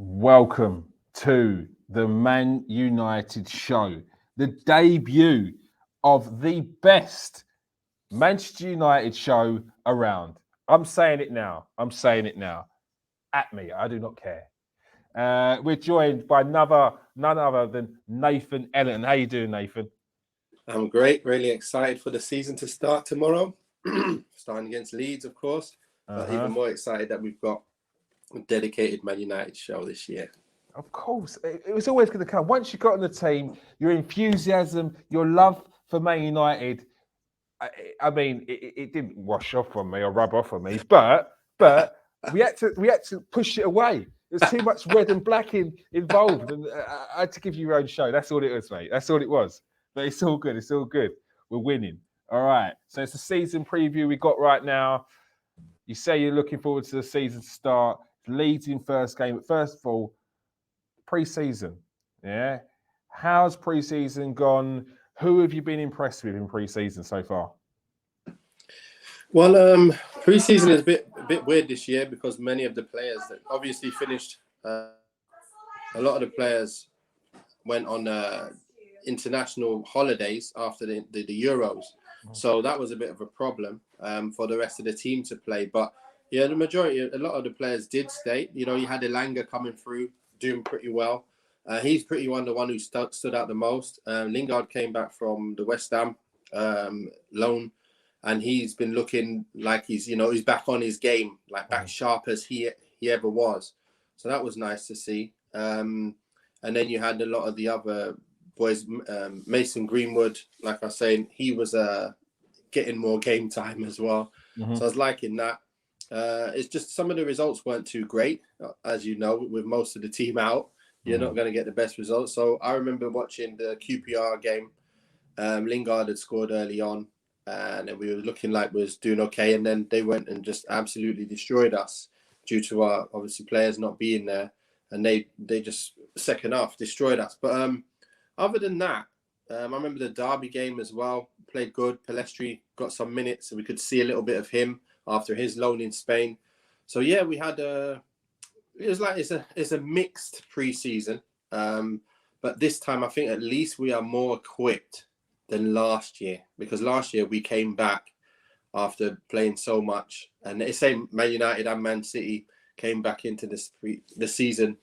Welcome to the Man United show, the debut of the best Manchester United show around. I'm saying it now. I'm saying it now. At me, I do not care. We're joined by none other than Nathan Ellington. How you doing, Nathan? I'm great. Really excited for the season to start tomorrow. Starting against Leeds, of course. But even more excited that we've got a dedicated Man United show this year. Of course, it was always going to come. Once you got on the team, your enthusiasm, your love for Man United. I mean, it didn't wash off on me or rub off on me, but we had to push it away. There's too much red and black involved, and I had to give you your own show. That's all it was, mate. That's all it was. But it's all good. It's all good. We're winning. All right. So it's the season preview we got right now. You say you're looking forward to the season to start. Leeds in first game. But first of all, pre-season. Yeah. How's pre-season gone? Who have you been impressed with in pre-season so far? Well, pre-season is a bit weird this year because many of the players that obviously finished, a lot of the players went on international holidays after the Euros. So that was a bit of a problem for the rest of the team to play. But yeah, a lot of the players did stay. You know, you had Elanga coming through, doing pretty well. He's the one who stood out the most. Lingard came back from the West Ham loan, and he's been looking like he's back on his game, like back sharp as he ever was. So that was nice to see. And then you had a lot of the other boys, Mason Greenwood, like I was saying, he was getting more game time as well. So I was liking that. It's just some of the results weren't too great, as you know, with most of the team out. You're not going to get the best results. So I remember watching the QPR game. Lingard had scored early on, and we were looking like we was doing okay. And then they went and just absolutely destroyed us due to our, obviously, players not being there. And they just, second half, destroyed us. But other than that, I remember the Derby game as well. Played good. Pelestri got some minutes, and we could see a little bit of him after his loan in Spain. So yeah, we had it's a mixed pre-season, but this time I think at least we are more equipped than last year, because last year we came back after playing so much, and it's same Man United and Man City came back into the season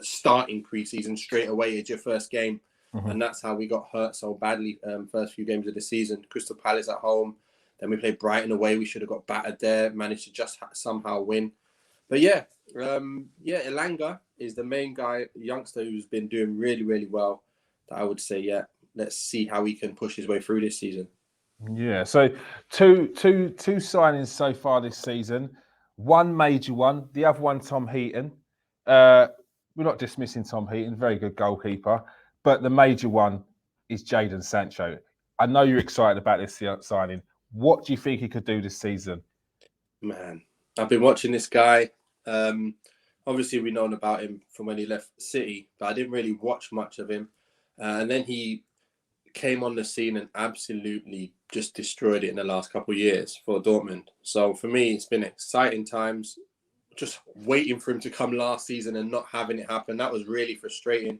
starting pre-season straight away as your first game, and that's how we got hurt so badly. First few games of the season, Crystal Palace at home, then we played Brighton away. We should have got battered there, managed to just somehow win. But yeah, Elanga is the main guy, youngster who's been doing really, really well. That I would say, yeah, let's see how he can push his way through this season. Yeah, so two signings so far this season. One major one, the other one, Tom Heaton. We're not dismissing Tom Heaton, very good goalkeeper, but the major one is Jadon Sancho. I know you're excited about this signing. What do you think he could do this season? Man, I've been watching this guy. Obviously, we've known about him from when he left City, but I didn't really watch much of him. And then he came on the scene and absolutely just destroyed it in the last couple of years for Dortmund. So for me, it's been exciting times. Just waiting for him to come last season and not having it happen, that was really frustrating.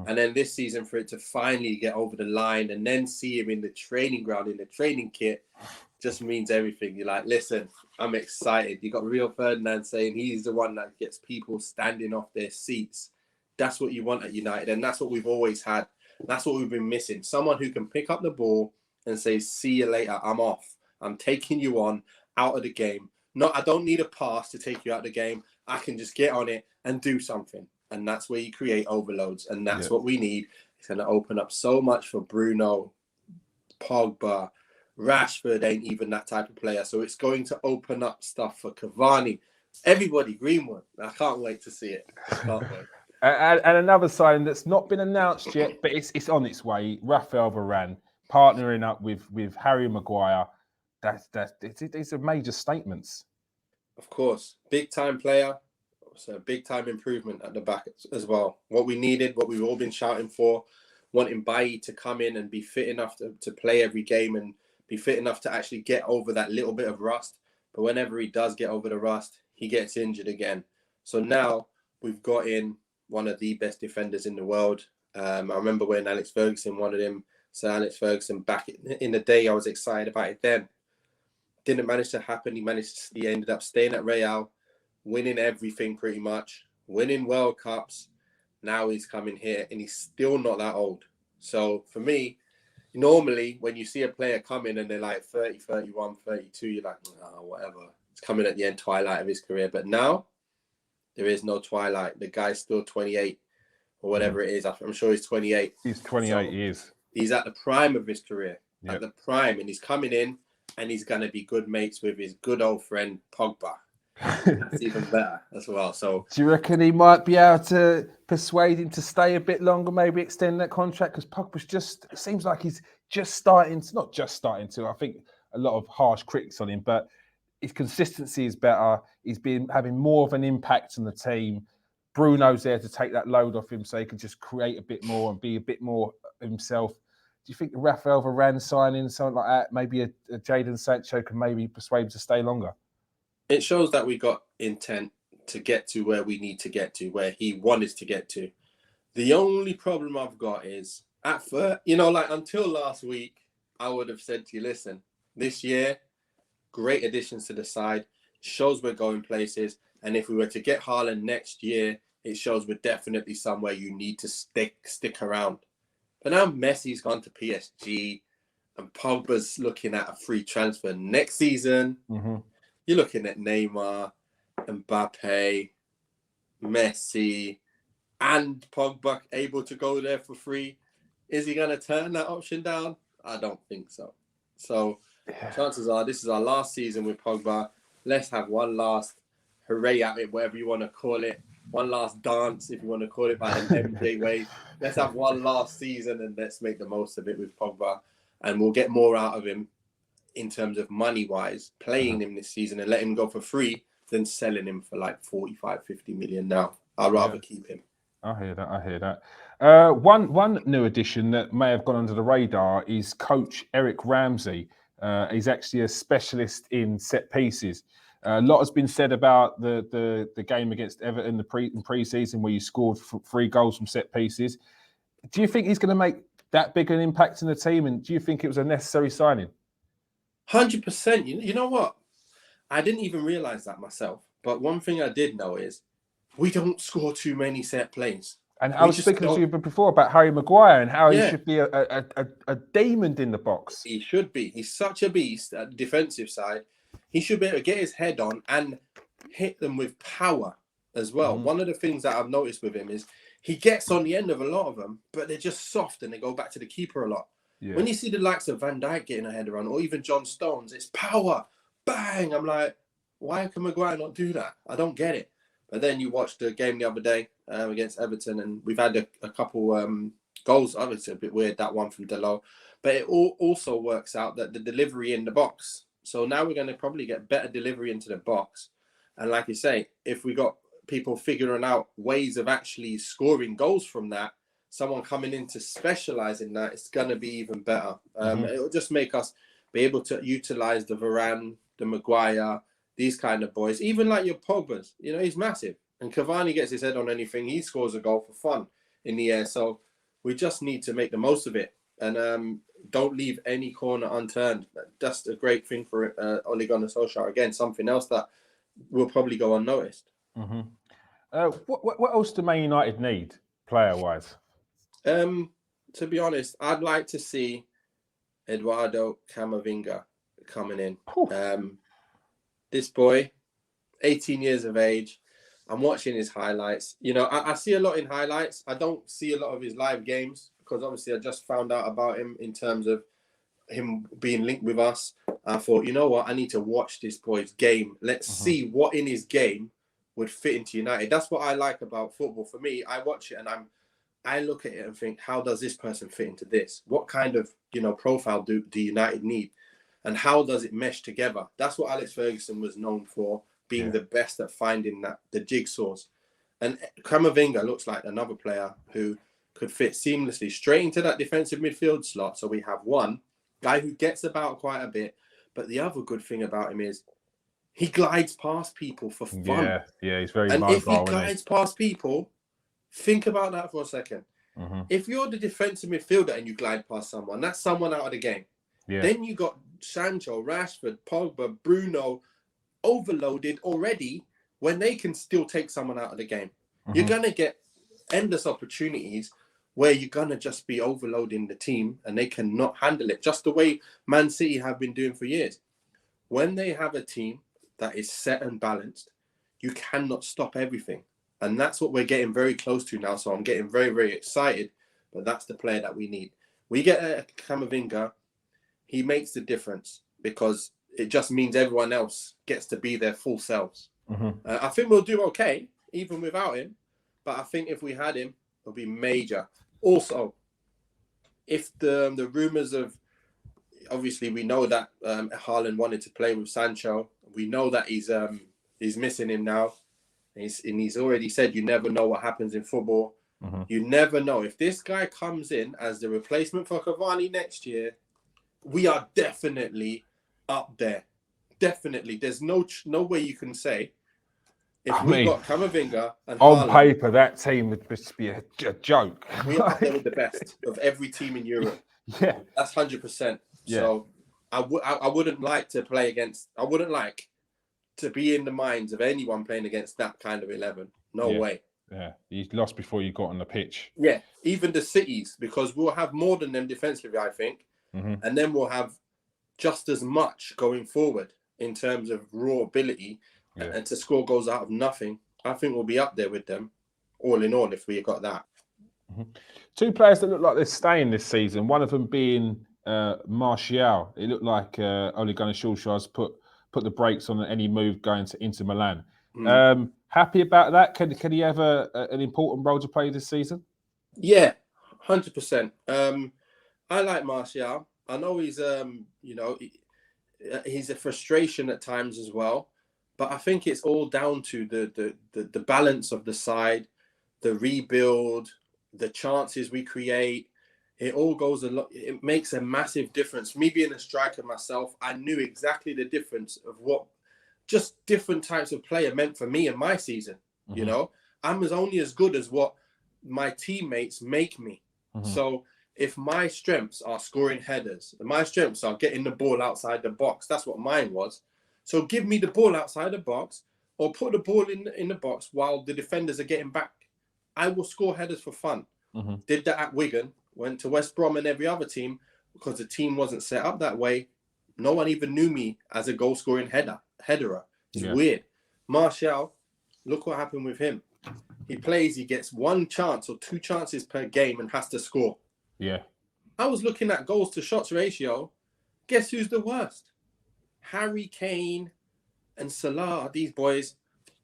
And then this season, for it to finally get over the line and then see him in the training ground, in the training kit, just means everything. You're like, listen, I'm excited. You got Rio Ferdinand saying he's the one that gets people standing off their seats. That's what you want at United, and that's what we've always had. That's what we've been missing. Someone who can pick up the ball and say, see you later, I'm off. I'm taking you on, out of the game. No, I don't need a pass to take you out of the game. I can just get on it and do something. And that's where you create overloads. And that's what we need. It's going to open up so much for Bruno, Pogba. Rashford ain't even that type of player. So it's going to open up stuff for Cavani. Everybody, Greenwood. I can't wait to see it. Can't wait. And another signing that's not been announced yet, but it's on its way. Raphael Varane partnering up with Harry Maguire. These are major statements. Of course, big time player. So big time improvement at the back as well. What we needed, what we've all been shouting for, wanting Bailly to come in and be fit enough to play every game and be fit enough to actually get over that little bit of rust. But whenever he does get over the rust, he gets injured again. So now we've got in one of the best defenders in the world. I remember when Alex Ferguson wanted him, Sir Alex Ferguson, back in the day. I was excited about it then. Didn't manage to happen. He ended up staying at Real, winning everything pretty much, winning World Cups. Now he's coming here and he's still not that old. So for me, normally when you see a player come in and they're like 30, 31, 32, you're like, oh, whatever. It's coming at the end twilight of his career. But now there is no twilight. The guy's still 28 or whatever it is. I'm sure he's 28. He's 28 years. He's at the prime of his career, at the prime. And he's coming in and he's going to be good mates with his good old friend Pogba. That's even better as well. So, do you reckon he might be able to persuade him to stay a bit longer, maybe extend that contract? Because Pogba's it seems like he's just starting. It's not just starting to. I think a lot of harsh critics on him, but his consistency is better. He's been having more of an impact on the team. Bruno's there to take that load off him, so he can just create a bit more and be a bit more himself. Do you think the Rafael Varane signing, something like that, maybe a Jadon Sancho can maybe persuade him to stay longer? It shows that we got intent to get to where we need to get to, where he wanted to get to. The only problem I've got is, at first, until last week, I would have said to you, listen, this year, great additions to the side, shows we're going places. And if we were to get Haaland next year, it shows we're definitely somewhere you need to stick around. But now Messi's gone to PSG and Pogba's looking at a free transfer next season. Mm-hmm. You're looking at Neymar, Mbappe, Messi, and Pogba able to go there for free. Is he going to turn that option down? I don't think so. So chances are this is our last season with Pogba. Let's have one last hooray at it, whatever you want to call it. One last dance, if you want to call it by the MJ way. Let's have one last season and let's make the most of it with Pogba. And we'll get more out of him in terms of money-wise, playing him this season and let him go for free than selling him for like 45, 50 million now. I'd rather keep him. I hear that. One new addition that may have gone under the radar is Coach Eric Ramsey. He's actually a specialist in set pieces. A lot has been said about the game against Everton in pre-season where you scored 3 goals from set pieces. Do you think he's going to make that big an impact in the team? And do you think it was a necessary signing? 100%. You know what? I didn't even realise that myself. But one thing I did know is we don't score too many set plays. And I was speaking to you before about Harry Maguire and how he should be a demon in the box. He should be. He's such a beast at the defensive side. He should be able to get his head on and hit them with power as well. One of the things that I've noticed with him is he gets on the end of a lot of them, but they're just soft and they go back to the keeper a lot. Yeah. When you see the likes of Van Dijk getting a head around, or even John Stones, it's power, bang. I'm like, why can Maguire not do that? I don't get it. But then you watched the game the other day against Everton, and we've had a couple goals. Obviously, a bit weird, that one from Delo. But it also works out that the delivery in the box. So now we're going to probably get better delivery into the box. And like you say, if we got people figuring out ways of actually scoring goals from that, someone coming in to specialize in that, it's going to be even better. It'll just make us be able to utilize the Varane, the Maguire, these kind of boys, even like your Pogba's. He's massive. And Cavani gets his head on anything, he scores a goal for fun in the air. So we just need to make the most of it. And don't leave any corner unturned. That's a great thing for Ole Gunnar Solskjaer. Again, something else that will probably go unnoticed. What else do Man United need, player-wise? To be honest, I'd like to see Eduardo Camavinga coming in. This boy, 18 years of age, I'm watching his highlights. I see a lot in highlights. I don't see a lot of his live games because obviously I just found out about him in terms of him being linked with us. I thought, you know what? I need to watch this boy's game. Let's see what in his game would fit into United. That's what I like about football. For me, I watch it and I look at it and think, how does this person fit into this? What kind of, profile do United need? And how does it mesh together? That's what Alex Ferguson was known for, being the best at finding the jigsaws. And Camavinga looks like another player who could fit seamlessly straight into that defensive midfield slot. So we have one guy who gets about quite a bit. But the other good thing about him is he glides past people for fun. Yeah, he's very mobile. And if he glides past people, Think about that for a second. Mm-hmm. If you're the defensive midfielder and you glide past someone, that's someone out of the game. Yeah. Then you got Sancho, Rashford, Pogba, Bruno overloaded already when they can still take someone out of the game. Mm-hmm. You're going to get endless opportunities where you're going to just be overloading the team and they cannot handle it, just the way Man City have been doing for years. When they have a team that is set and balanced, you cannot stop everything. And that's what we're getting very close to now. So I'm getting very, very excited. But that's the player that we need. We get a Camavinga, he makes the difference because it just means everyone else gets to be their full selves. Mm-hmm. I think we'll do okay, even without him. But I think if we had him, it'll be major. Also, if the rumours of, obviously we know that Haaland wanted to play with Sancho. We know that he's missing him now. And he's already said you never know what happens in football. Mm-hmm. You never know. If this guy comes in as the replacement for Cavani next year, we are definitely up there. Definitely. There's no way you can say if we got Camavinga and on Haaland, paper, that team would just be a joke. we are up there with the best of every team in Europe. Yeah. That's 100%. Yeah. So I wouldn't like to play against, I wouldn't like to be in the minds of anyone playing against that kind of 11. No way. Yeah, you lost before you got on the pitch. Yeah, even the cities, because we'll have more than them defensively, I think. Mm-hmm. And then we'll have just as much going forward in terms of raw ability and to score goals out of nothing. I think we'll be up there with them, all in all, if we got that. Mm-hmm. Two players that look like they're staying this season, one of them being Martial. It looked like Ole Gunnar Solskjaer's put the brakes on any move going to Inter Milan. Happy about that? Can he have an important role to play this season? Yeah, 100%. I like Martial. I know he's he's a frustration at times as well, but I think it's all down to the balance of the side, the rebuild, the chances we create. It all goes a lot. It makes a massive difference. Me being a striker myself, I knew exactly the difference of what just different types of player meant for me in my season. Mm-hmm. You know, I'm only as good as what my teammates make me. Mm-hmm. So if my strengths are scoring headers, and my strengths are getting the ball outside the box, that's what mine was. So give me the ball outside the box or put the ball in the box while the defenders are getting back. I will score headers for fun. Mm-hmm. Did that at Wigan, went to West Brom and every other team because the team wasn't set up that way. No one even knew me as a goal-scoring headerer. It's weird. Martial, look what happened with him. He plays, he gets one chance or two chances per game and has to score. Yeah. I was looking at goals to shots ratio. Guess who's the worst? Harry Kane and Salah. These boys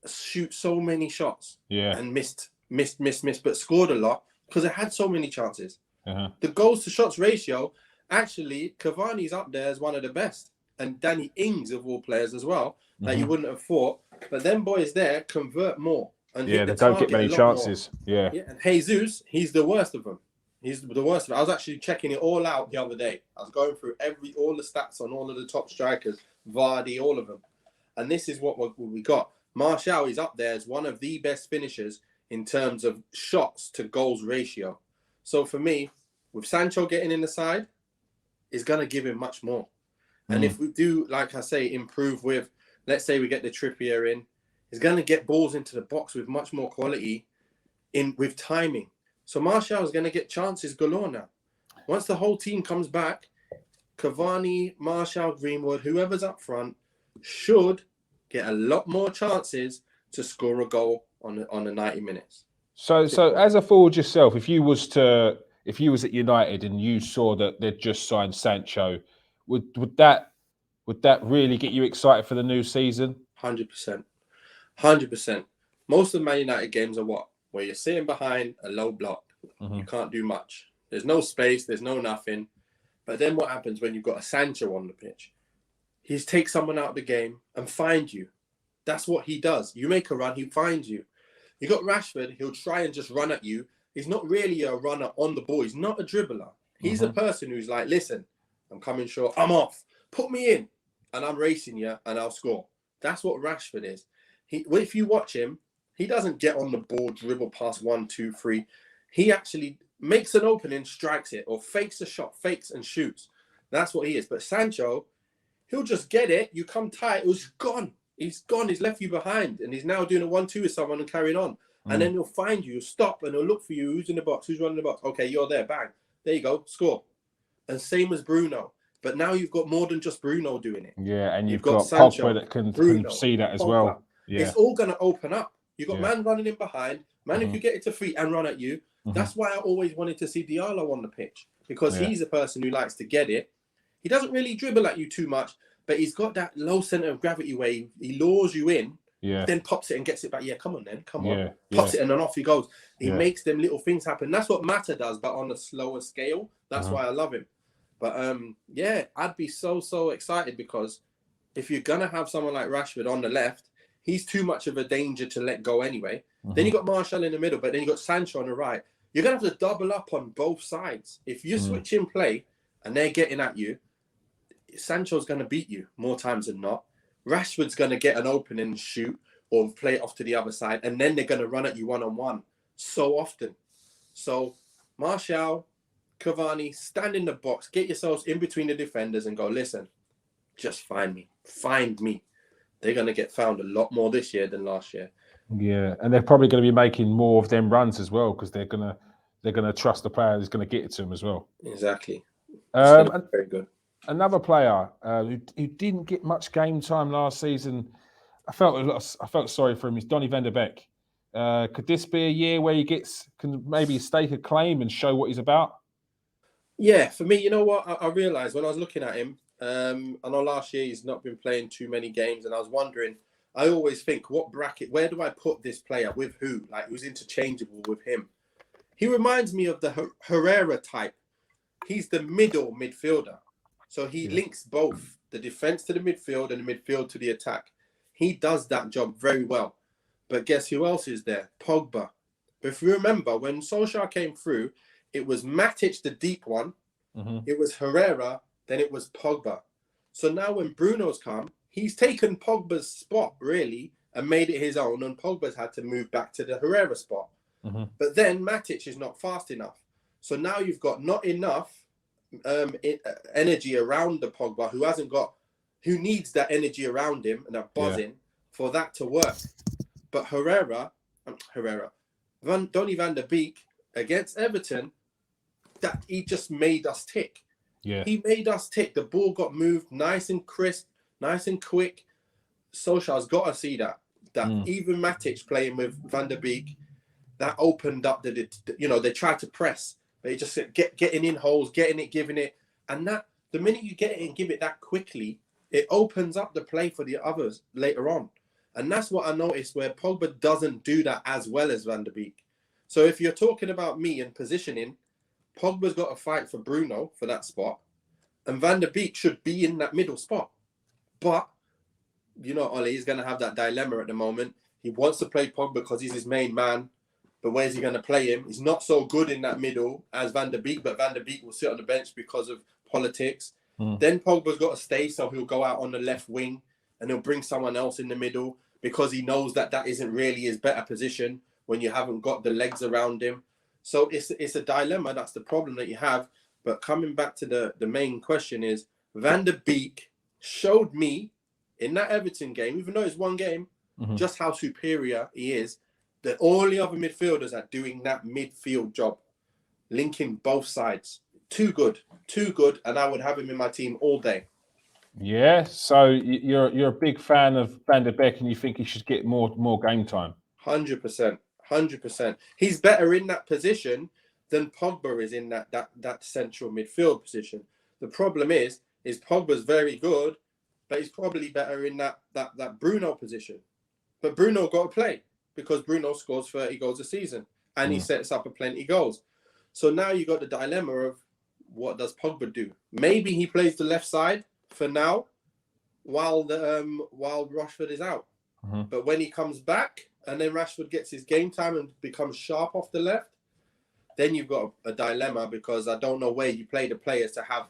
shoot so many shots and missed, but scored a lot because it had so many chances. Uh-huh. The goals to shots ratio, actually, Cavani's up there as one of the best. And Danny Ings, of all players as well, that you wouldn't have thought. But them boys there convert more. And they don't get many chances. Yeah. And Jesus, he's the worst of them. He's the worst of it. I was actually checking it all out the other day. I was going through all the stats on all of the top strikers, Vardy, all of them. And this is what we got. Martial is up there as one of the best finishers in terms of shots to goals ratio. So for me, with Sancho getting in the side, it's going to give him much more. And if we do, like I say, improve with, let's say we get the Trippier in, he's going to get balls into the box with much more quality with timing. So Martial is going to get chances galore now. Once the whole team comes back, Cavani, Martial, Greenwood, whoever's up front should get a lot more chances to score a goal on the 90 minutes. So as a forward yourself, if you was at United and you saw that they'd just signed Sancho, would that really get you excited for the new season? 100%. 100%. Most of the Man United games are what? Where you're sitting behind a low block. Mm-hmm. You can't do much. There's no space. There's no nothing. But then what happens when you've got a Sancho on the pitch? He takes someone out of the game and finds you. That's what he does. You make a run, he finds you. You got Rashford, he'll try and just run at you. He's not really a runner on the ball. He's not a dribbler. He's a person who's like, listen, I'm coming short. I'm off. Put me in. And I'm racing you and I'll score. That's what Rashford is. If you watch him, He doesn't get on the ball, dribble past 1, 2, 3. He actually makes an opening, strikes it, or fakes a shot, fakes and shoots. That's what he is. But Sancho, he'll just get it. You come tight, it was gone. He's gone. He's left you behind, and he's now doing a 1-2 with someone and carrying on. And then he'll find you, stop, and he'll look for you. Who's in the box? Who's running the box? Okay, you're there. Bang. There you go. Score. And same as Bruno. But now you've got more than just Bruno doing it. Yeah, and you've got Sancho, Pogba that can see that as Pogba. well. Yeah. It's all going to open up. You've got man running in behind, man who could get it to feet and run at you. That's why I always wanted to see Diallo on the pitch, because he's a person who likes to get it. He doesn't really dribble at you too much, but he's got that low center of gravity where he lures you in, then pops it and gets it back. Yeah, come on then, come on. Pops it and then off he goes. He makes them little things happen. That's what Mata does, but on a slower scale. That's why I love him. But I'd be so excited, because if you're going to have someone like Rashford on the left, he's too much of a danger to let go anyway. Then you got Martial in the middle, but then you got Sancho on the right. You're going to have to double up on both sides. If you switch in play and they're getting at you, Sancho's going to beat you more times than not. Rashford's going to get an opening and shoot, or play it off to the other side, and then they're going to run at you one-on-one so often. So Martial, Cavani, stand in the box, get yourselves in between the defenders and go, listen, just find me. Find me. They're going to get found a lot more this year than last year. Yeah, and they're probably going to be making more of them runs as well, because they're going to trust the player who's going to get it to them as well. Exactly. Very good. Another player who didn't get much game time last season, I felt sorry for him, is Donny van de Beek. Could this be a year where he can maybe stake a claim and show what he's about? Yeah, for me, you know what? I realised when I was looking at him, I know last year he's not been playing too many games, and I was wondering, I always think, what bracket, where do I put this player with who? Like, who's interchangeable with him? He reminds me of the Herrera type. He's the middle midfielder. So he links both the defense to the midfield and the midfield to the attack. He does that job very well. But guess who else is there? Pogba. But if you remember, when Solskjaer came through, it was Matic, the deep one. It was Herrera. Then it was Pogba. So now when Bruno's come, he's taken Pogba's spot, really, and made it his own. And Pogba's had to move back to the Herrera spot. But then Matic is not fast enough. So now you've got not enough energy around the Pogba, who needs that energy around him and that buzzing for that to work. But Donny van de Beek against Everton, that he just made us tick. Yeah, he made us tick. The ball got moved nice and crisp, nice and quick. Solskjaer's got to see that. Even Matic playing with Van der Beek, that opened up they tried to press. They just getting in holes, getting it, giving it. And that the minute you get it and give it that quickly, it opens up the play for the others later on. And that's what I noticed, where Pogba doesn't do that as well as Van der Beek. So if you're talking about me and positioning, Pogba's got to fight for Bruno for that spot. And Van der Beek should be in that middle spot. But, Ollie is going to have that dilemma at the moment. He wants to play Pogba because he's his main man. But where's he going to play him? He's not so good in that middle as Van der Beek, but Van der Beek will sit on the bench because of politics. Then Pogba's got to stay, so he'll go out on the left wing and he'll bring someone else in the middle because he knows that isn't really his better position when you haven't got the legs around him. So it's a dilemma. That's the problem that you have. But coming back to the main question is, Van der Beek showed me in that Everton game, even though it's one game, just how superior he is. That all the other midfielders are doing that midfield job, linking both sides. Too good, and I would have him in my team all day. Yeah, so you're a big fan of Van der Beek, and you think he should get more game time. 100%. He's better in that position than Pogba is in that central midfield position. The problem is Pogba's very good, but he's probably better in that Bruno position. But Bruno got to play, because Bruno scores 30 goals a season and he sets up a plenty goals. So now you got the dilemma of, what does Pogba do? Maybe he plays the left side for now while Rashford is out. But when he comes back and then Rashford gets his game time and becomes sharp off the left, then you've got a dilemma, because I don't know where you play the players to have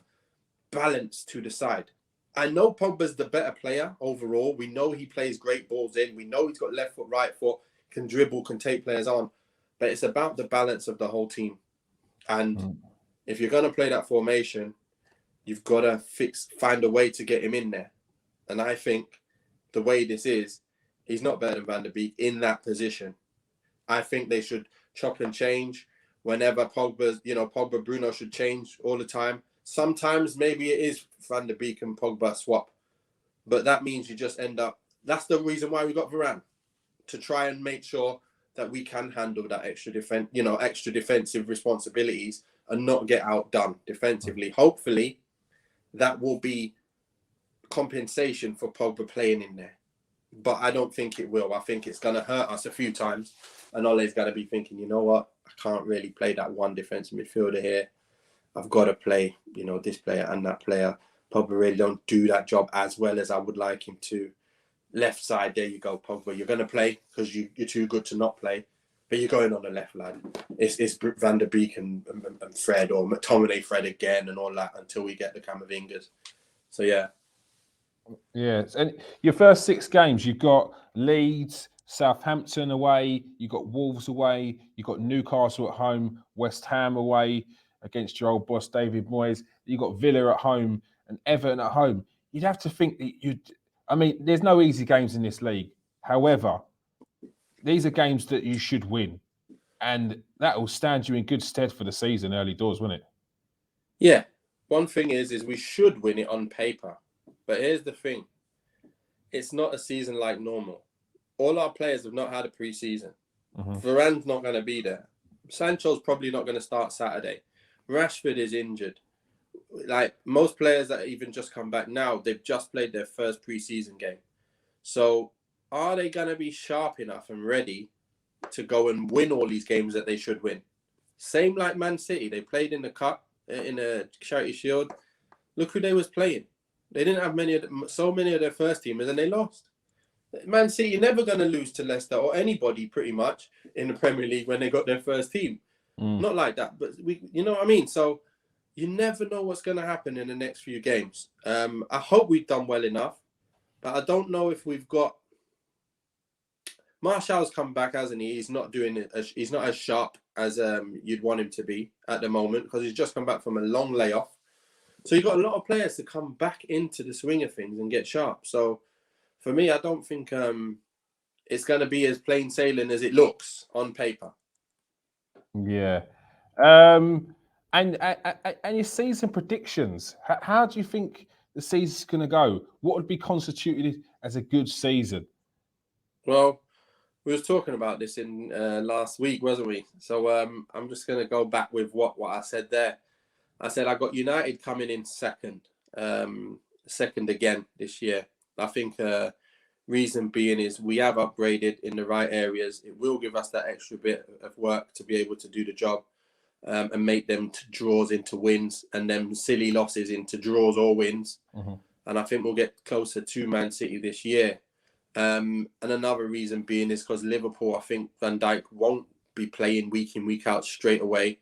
balance to the side. I know Pogba's the better player overall. We know he plays great balls in. We know he's got left foot, right foot. can dribble, can take players on, but it's about the balance of the whole team. And if you're going to play that formation, you've got to find a way to get him in there. And I think the way this is, he's not better than Van der Beek in that position. I think they should chop and change whenever Pogba, Bruno should change all the time. Sometimes maybe it is Van der Beek and Pogba swap, but that means you just end up. That's the reason why we got Varane, to try and make sure that we can handle that extra defensive responsibilities and not get outdone defensively. Hopefully, that will be compensation for Pogba playing in there. But I don't think it will. I think it's going to hurt us a few times. And Ole's going to be thinking, you know what? I can't really play that one defensive midfielder here. I've got to play, this player and that player. Pogba really don't do that job as well as I would like him to. Left side, there you go, Pogba. You're going to play because you're too good to not play. But you're going on the left, lad. It's Van der Beek and Fred, or McTominay, Fred again, and all that until we get the Camavingas. So, yeah. Yeah, and your first 6 games, you've got Leeds, Southampton away, you've got Wolves away, you've got Newcastle at home, West Ham away against your old boss David Moyes, you've got Villa at home and Everton at home. You'd have to think that there's no easy games in this league. However, these are games that you should win, and that will stand you in good stead for the season early doors, won't it? Yeah. One thing is we should win it on paper. But here's the thing. It's not a season like normal. All our players have not had a pre-season. Varane's not going to be there. Sancho's probably not going to start Saturday. Rashford is injured. Like most players that even just come back now, they've just played their first pre-season game. So are they going to be sharp enough and ready to go and win all these games that they should win? Same like Man City. They played in the Cup, in a Charity Shield. Look who they was playing. They didn't have so many of their first teamers, and they lost. Man City never going to lose to Leicester or anybody pretty much in the Premier League when they got their first team. Not like that, but you know what I mean? So you never know what's going to happen in the next few games. I hope we've done well enough, but I don't know if we've got. Martial's come back, hasn't he? He's not doing it. He's not as sharp as you'd want him to be at the moment because he's just come back from a long layoff. So you've got a lot of players to come back into the swing of things and get sharp. So for me, I don't think it's going to be as plain sailing as it looks on paper. Yeah. And your season predictions, how do you think the season's going to go? What would be constituted as a good season? Well, we was talking about this in last week, wasn't we? So I'm just going to go back with what I said there. I said I got United coming in second again this year. I think reason being is we have upgraded in the right areas. It will give us that extra bit of work to be able to do the job and make them draws into wins and then silly losses into draws or wins. And I think we'll get closer to Man City this year. And another reason being is because Liverpool, I think Van Dijk won't be playing week in, week out straight away.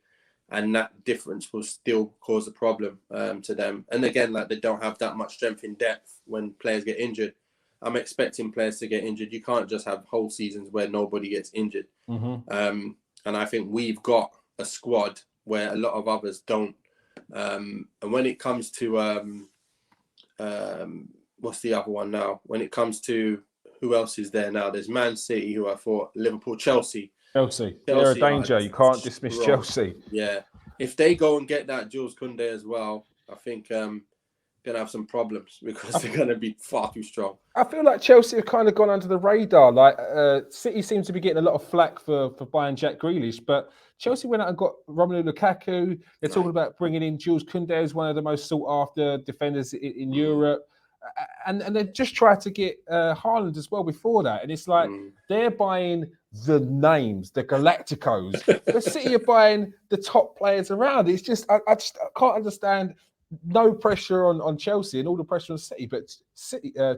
And that difference will still cause a problem to them. And again, like they don't have that much strength in depth when players get injured. I'm expecting players to get injured. You can't just have whole seasons where nobody gets injured. And I think we've got a squad where a lot of others don't. And when it comes to what's the other one now? When it comes to who else is there now? There's Man City, who I thought, Liverpool, Chelsea. They're a danger. You can't dismiss Chelsea. Yeah. If they go and get that Jules Koundé as well, I think going to have some problems because they're going to be far too strong. I feel like Chelsea have kind of gone under the radar. Like City seems to be getting a lot of flack for buying Jack Grealish, but Chelsea went out and got Romelu Lukaku. They're talking about bringing in Jules Koundé as one of the most sought-after defenders in Europe. And they just tried to get Haaland as well before that. And it's like they're buying the names, the Galacticos. The City are buying the top players around. It's just, I can't understand. No pressure on Chelsea and all the pressure on City, but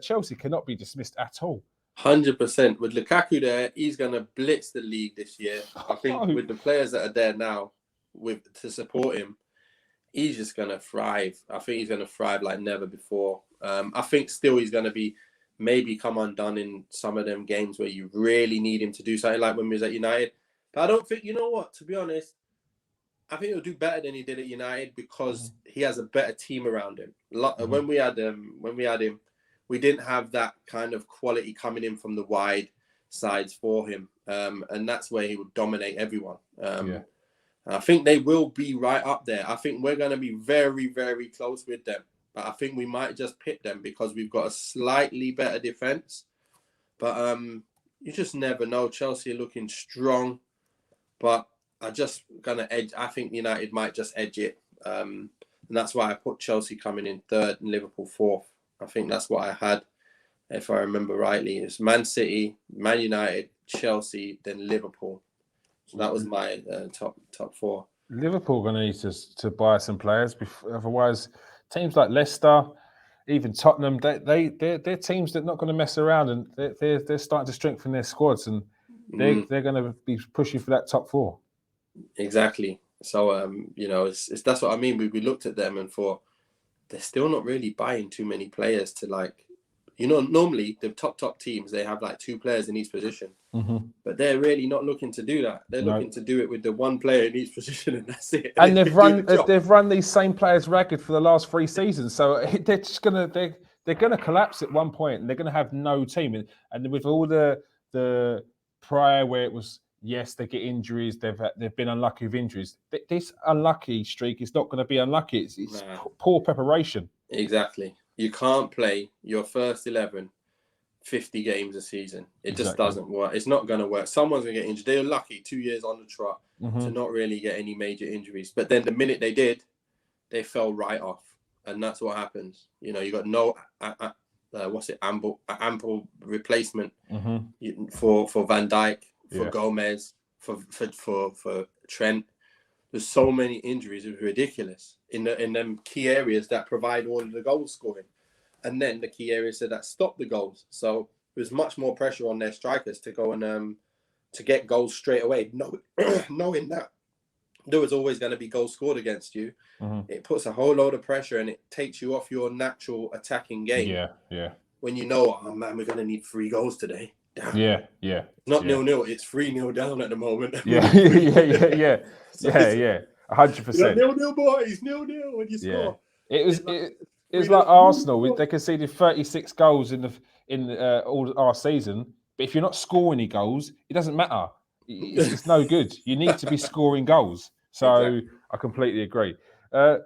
Chelsea cannot be dismissed at all. 100%. With Lukaku there, he's going to blitz the league this year. I think with the players that are there now to support him, he's just going to thrive. I think he's going to thrive like never before. I think still he's going to be maybe come undone in some of them games where you really need him to do something, like when we was at United. But I don't think, you know what, to be honest, I think he'll do better than he did at United because he has a better team around him. When we had him, we didn't have that kind of quality coming in from the wide sides for him. And that's where he would dominate everyone. I think they will be right up there. I think we're going to be very, very close with them. But I think we might just pit them because we've got a slightly better defense. But you just never know. Chelsea are looking strong. But I just going to edge. I think United might just edge it. And that's why I put Chelsea coming in third and Liverpool fourth. I think that's what I had, if I remember rightly. It's Man City, Man United, Chelsea, then Liverpool. So that was my top four. Liverpool are going to need to buy some players. Otherwise, teams like Leicester, even Tottenham, they're teams that are not going to mess around, and they're starting to strengthen their squads, and they're going to be pushing for that top four. Exactly. So that's what I mean. We looked at them and thought they're still not really buying too many players to, like, normally the top teams, they have like 2 players in each position, but they're really not looking to do that. They're looking to do it with the 1 player in each position, and that's it. And they've run these same players ragged for the last 3 seasons, so they're just they're gonna collapse at one point, and they're gonna have no team. And with all the prior where it was, yes, they get injuries, they've been unlucky with injuries. This unlucky streak is not going to be unlucky. It's poor preparation. Exactly. You can't play your first 11 50 games a season. It just doesn't work. It's not going to work. Someone's going to get injured. They're lucky 2 years on the trot to not really get any major injuries. But then the minute they did, they fell right off. And that's what happens. You got no, ample replacement for Van Dijk, for Gomez, for Trent. There's so many injuries. It was ridiculous in them key areas that provide all of the goal scoring, and then the key areas that stop the goals. So there's much more pressure on their strikers to go and to get goals straight away, knowing that there was always going to be goals scored against you. It puts a whole load of pressure and it takes you off your natural attacking game. Yeah. When oh man, we're going to need 3 goals today. Damn. Yeah. Not 0-0. It's 3-0 down at the moment. Yeah. 100%. 0-0, boys. 0-0 when you score. It was like Arsenal. They conceded 36 goals in all our season. But if you're not scoring any goals, it doesn't matter. It's no good. You need to be scoring goals. So I completely agree. The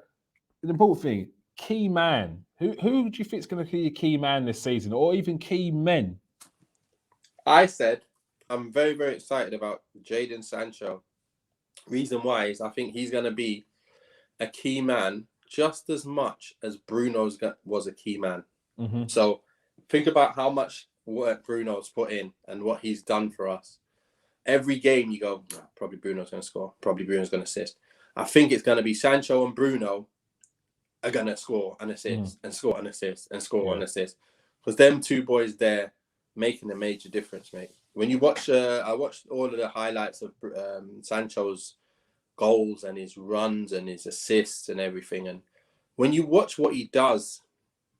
important thing, key man. Who do you think is going to be your key man this season, or even key men? I said I'm very, very excited about Jadon Sancho. Reason why is I think he's going to be a key man just as much as Bruno's was a key man. So think about how much work Bruno's put in and what he's done for us. Every game you go, probably Bruno's going to score. Probably Bruno's going to assist. I think it's going to be Sancho and Bruno are going to score and assist and score and assist and score and assist. Because them 2 boys there making a major difference, mate. When you watch, I watched all of the highlights of Sancho's goals and his runs and his assists and everything. And when you watch what he does,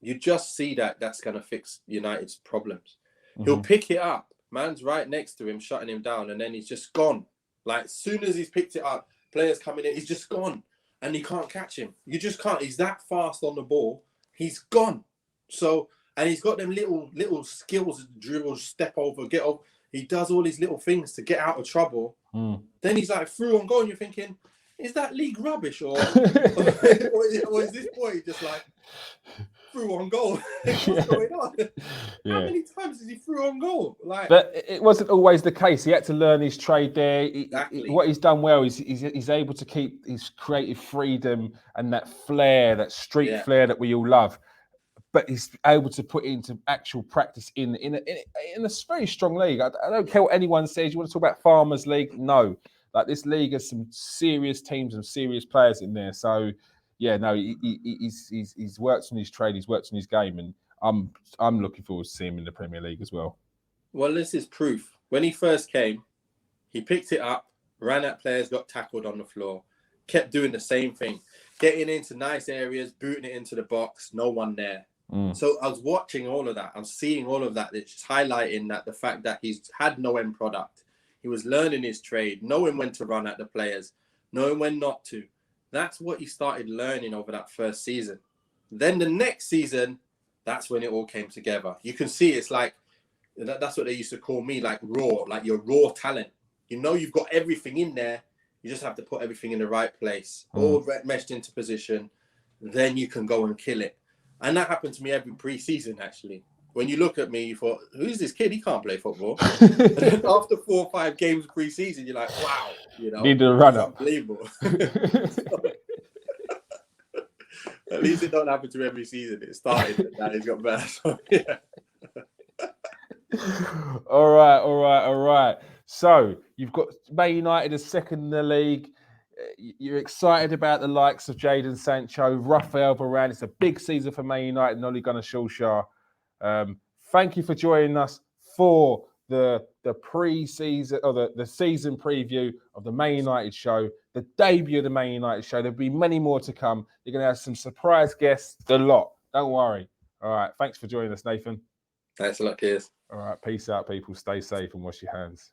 you just see that that's going to fix United's problems. He'll pick it up. Man's right next to him, shutting him down, and then he's just gone. Like, as soon as he's picked it up, players coming in, he's just gone. And you can't catch him. You just can't. He's that fast on the ball. He's gone. So... And he's got them little skills, dribble, step over, get over. He does all these little things to get out of trouble. Then he's like through on goal, and you're thinking, is that league rubbish? Or is this boy just like through on goal? What's going on? How many times is he through on goal? But it wasn't always the case. He had to learn his trade there. What he's done well is he's able to keep his creative freedom and that flair, that street flair that we all love. But he's able to put into actual practice in a very strong league. I don't care what anyone says. You want to talk about Farmers League? No. Like, this league has some serious teams and serious players in there. So, he's worked on his trade. He's worked on his game, and I'm looking forward to seeing him in the Premier League as well. Well, this is proof. When he first came, he picked it up, ran at players, got tackled on the floor, kept doing the same thing, getting into nice areas, booting it into the box, no one there. So I was watching all of that. I'm seeing all of that. It's just highlighting that the fact that he's had no end product. He was learning his trade, knowing when to run at the players, knowing when not to. That's what he started learning over that first season. Then the next season, that's when it all came together. You can see it's like, that's what they used to call me, like raw, like your raw talent. You know, you've got everything in there. You just have to put everything in the right place, all meshed into position. Then you can go and kill it. And that happened to me every pre-season, actually. When you look at me, you thought, who's this kid? He can't play football. And then after 4 or 5 games pre-season, you're like, wow, you know, need a run up. Unbelievable. At least it don't happen to every season. It started, and now he's got better. So, yeah. All right. So you've got Man United as second in the league. You're excited about the likes of Jadon Sancho, Rafael Varane. It's a big season for Man United and Ole Gunnar Solskjaer. Thank you for joining us for the pre-season or the season preview of the Man United show, the debut of the Man United show. There'll be many more to come. You're going to have some surprise guests, a lot. Don't worry. All right. Thanks for joining us, Nathan. Thanks a lot, Piers. All right. Peace out, people. Stay safe and wash your hands.